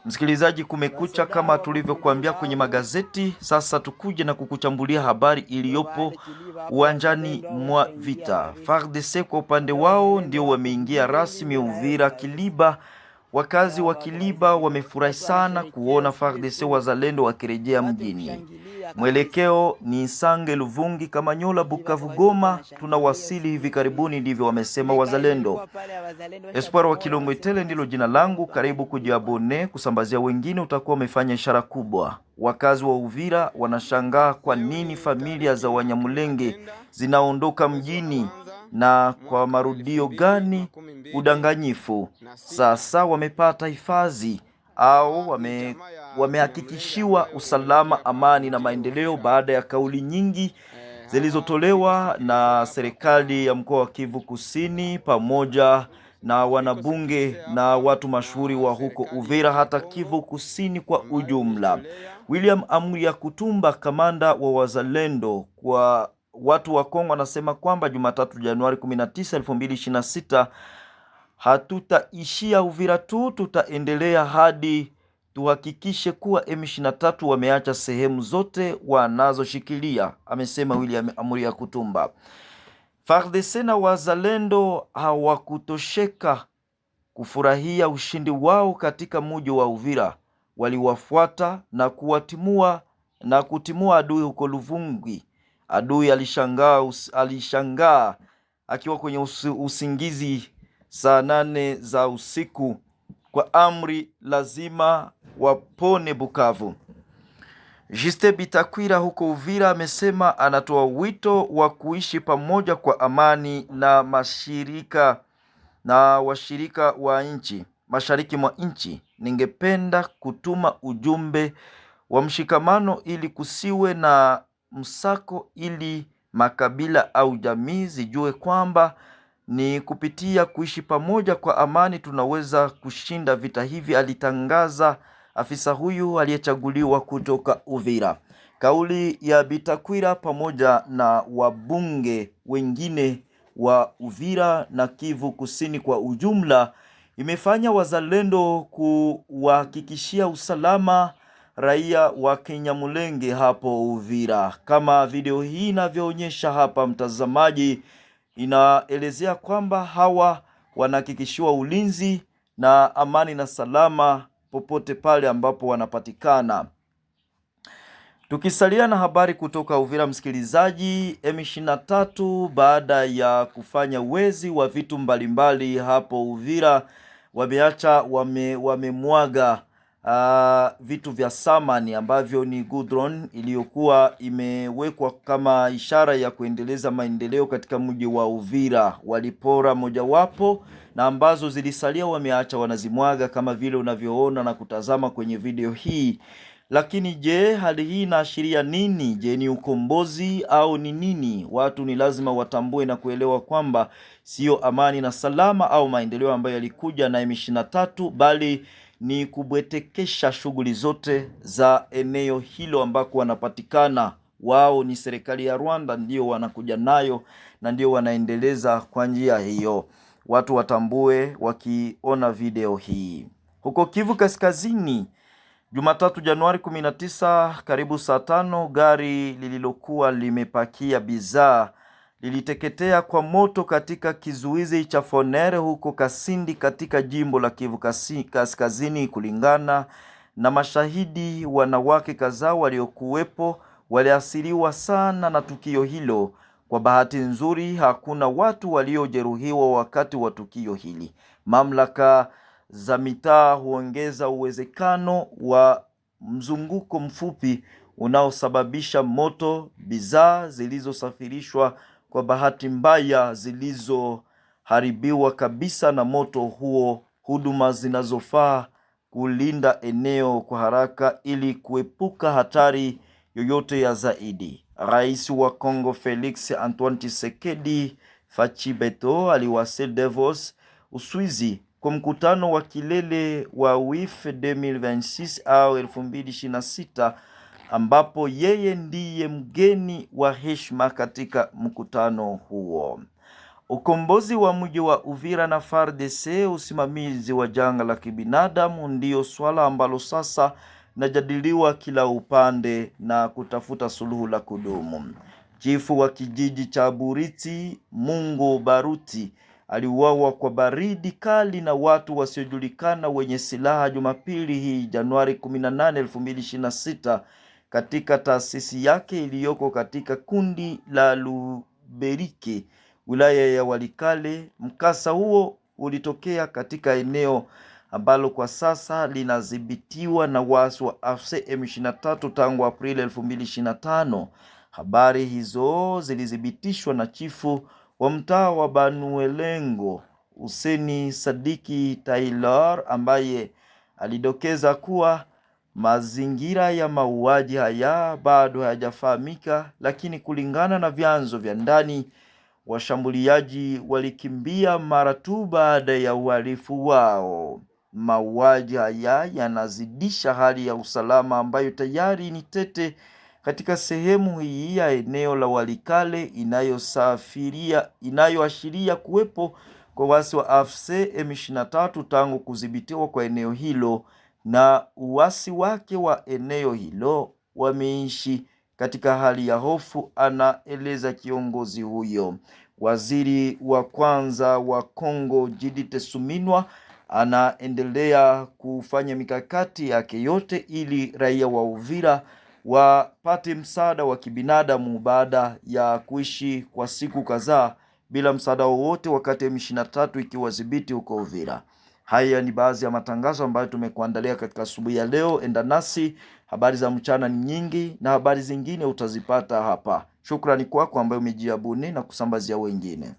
Msikilizaji, kumekucha kama tulivyokuambia kwenye magazeti. Sasa tukuje na kukuchambulia habari iliyopo uwanjani mwa vita. FARDC kwa upande wao ndio wameingia rasmi Uvira Kiliba. Wakazi wa Kiliba wamefurahi sana kuona FARDC wazalendo wakirejea mjini. Mwelekeo ni Sange, Luvungi, Kamanyola, Bukavu, Goma. Tunawasili hivi karibuni, ndivyo wamesema wazalendo. Espoir wa Kilongo Itele ndilo jina langu. Karibu kujiabone, kusambazia wengine, utakuwa umefanya ishara kubwa. Wakazi wa Uvira wanashangaa kwa nini familia za Wanyamulenge zinaondoka mjini na kwa marudio gani udanganyifu. Sasa wamepata hifadhi au wamehakikishiwa usalama, amani na maendeleo baada ya kauli nyingi zilizotolewa na serikali ya mkoa wa Kivu Kusini pamoja na wanabunge na watu mashuhuri wa huko Uvira, hata Kivu Kusini kwa ujumla. William Amuria Kutumba, kamanda wa wazalendo kwa watu wa Kongo, anasema kwamba Jumatatu Januari 19, 2026 hatutaishia Uvira tu, tutaendelea hadi tuhakikishe kuwa M23 wameacha sehemu zote wanazoshikilia, amesema William Amuria Kutumba. FARDC na wazalendo hawakutosheka kufurahia ushindi wao katika mji wa Uvira. Waliwafuata na kutimua adui huko Luvungi. Adui alishangaa akiwa kwenye usingizi saa 8 za usiku. Kwa amri lazima wapone Bukavu. Juste Bitakwira huko Uvira amesema anatoa wito wa kuishi pamoja kwa amani na washirika wa nchi mashariki mwa nchi. Ningependa kutuma ujumbe wa mshikamano ili kusiwe na msako, ili makabila au jamii zijue kwamba ni kupitia kuishi pamoja kwa amani tunaweza kushinda vita hivi, alitangaza afisa huyu aliyechaguliwa kutoka Uvira. Kauli ya Bitakwira pamoja na wabunge wengine wa Uvira na Kivu Kusini kwa ujumla imefanya wazalendo kuhakikishia usalama raia wa Kinyamulenge hapo Uvira. Kama video hii inavyoonyesha hapa, mtazamaji, inaelezea kwamba hawa wanahakikishiwa ulinzi na amani na salama popote pale ambapo wanapatikana. Tukisalia na habari kutoka Uvira, msikilizaji, M23 baada ya kufanya wezi wa vitu mbalimbali hapo Uvira wamemwaga vitu vya samani ambavyo ni Gudron iliyokuwa imewekwa kama ishara ya kuendeleza maendeleo katika mji wa Uvira. Walipora mojawapo na ambazo zilisalia wameacha wanazimwaga kama vile unavyoona na kutazama kwenye video hii. Lakini je, hali hii inaashiria nini? Je, ni ukombozi au ni nini? Watu ni lazima watambue na kuelewa kwamba sio amani na salama au maendeleo ambayo yalikuja na M23, bali ni kubwetekesha shughuli zote za eneo hilo ambako wanapatikana. Wao ni serikali ya Rwanda ndio wanakuja nayo na ndio wanaendeleza kwa njia hiyo. Watu watambue wakiona video hii. Huko Kivu Kaskazini, Jumatatu Januari 19 karibu saa 5, gari lililokuwa limepakia bidhaa liliteketea kwa moto katika kizuizi cha Fonere huko Kasindi katika jimbo la Kivu Kaskazini. Kulingana na mashahidi, wanawake kadhaa waliokuwepo waliathiriwa sana na tukio hilo. Kwa bahati nzuri hakuna watu waliojeruhiwa wakati wa tukio hili. Mamlaka za mitaa huongeza uwezekano wa mzunguko mfupi unaosababisha moto. Bidhaa zilizosafirishwa kwa bahati mbaya zilizoharibiwa kabisa na moto huo. Huduma zinazofaa kulinda eneo kwa haraka ili kuepuka hatari yoyote ya zaidi. Rais wa Kongo Felix Antoine Tshisekedi Fachibeto aliwasili Davos, Uswizi kwa mkutano wa kilele wa WIF 2026 au 2026, ambapo yeye ndiye mgeni wa heshima katika mkutano huo. Ukombozi wa mji wa Uvira na FARDC, usimamizi wa janga la kibinadamu, ndiyo swala ambalo sasa najadiliwa kila upande na kutafuta suluhu la kudumu. Chifu wa kijiji cha Buriti, Mungo Baruti, aliuawa kwa baridi kali na watu wasiojulikana wenye silaha Jumapili hii Januari 18, 2026 katika taasisi yake iliyoko katika kundi la Luberike, wilaya ya Walikale. Mkasa huo ulitokea katika eneo ambalo kwa sasa linadhibitiwa na waasi wa AFC M23 tangu Aprili 2025. Habari hizo zilithibitishwa na chifu wa mtaa wa Banuelengo, Huseni Sadiki Taylor, ambaye alidokeza kuwa mazingira ya mauaji haya bado hayajafahamika, lakini kulingana na vyanzo vya ndani, washambuliaji walikimbia mara tu baada ya uhalifu wao. Mauaji haya yanazidisha hali ya usalama ambayo tayari ni tete katika sehemu hii ya eneo la Walikale, inayoashiria kuwepo kwa waasi wa AFC M23 tangu kudhibitiwa kwa eneo hilo, na uasi wake wa eneo hilo wameishi katika hali ya hofu, anaeleza kiongozi huyo. Waziri wa kwanza wa Kongo Judith Suminwa anaendelea kufanya mikakati yake yote ili raia wa Uvira wapate msaada wa kibinadamu baada ya kuishi kwa siku kadhaa bila msaada wowote wakati M23 ikiwadhibiti huko Uvira. Haya ni baadhi ya matangazo ambayo tumekuandalia katika asubuhi ya leo. Enda nasi, habari za mchana ni nyingi na habari zingine utazipata hapa. Shukrani kwako ambaye umejiabuni na kusambazia wengine.